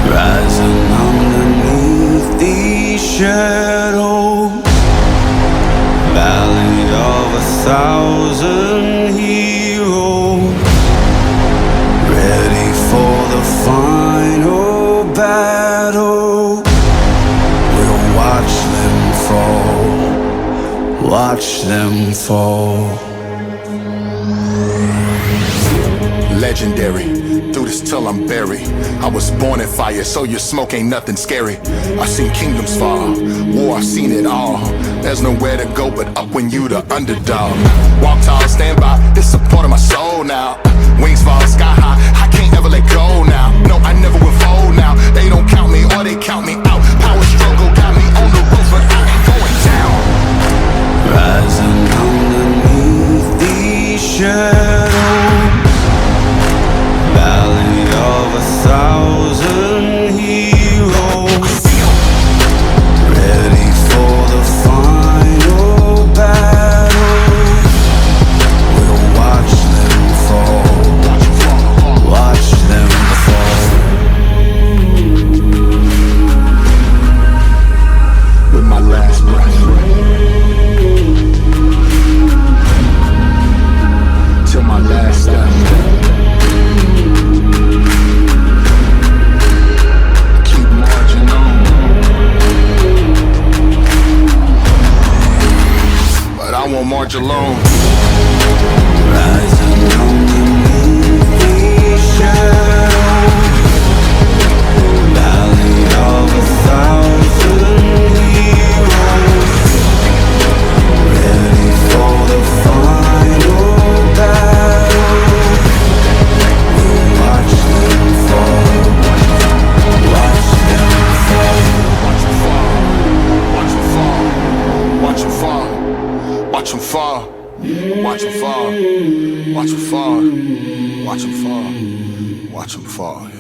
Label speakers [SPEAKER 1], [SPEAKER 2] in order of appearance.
[SPEAKER 1] Rising underneath these shadows, valley of 1,000 heroes, ready for the final battle. We'll watch them fall, watch them fall.
[SPEAKER 2] Legendary, do this till I'm buried. I was born in fire, so your smoke ain't nothing scary. I've seen kingdoms fall, war, I've seen it all. There's nowhere to go but up when you the underdog. Walk tall, stand by, it's a part of my soul now. Wings fall sky high, I can't ever let go now. No, I never will fold now. They don't count me or they count me out. Power struggle got me on the roof, but I ain't going down.
[SPEAKER 1] Rising underneath these shadows, valley of 1,000 heroes, ready for the final battle. We'll watch them fall, watch them fall.
[SPEAKER 2] With my last breath, till my last step. I won't march alone.
[SPEAKER 1] Rising underneath these shadows, valley of 1,000 heroes, ready for the final battle. We'll watch them fall, watch them fall.
[SPEAKER 2] Watch them fall, watch them fall. Watch them fall, watch them fall, watch them fall, watch them fall, watch them fall, watch them fall.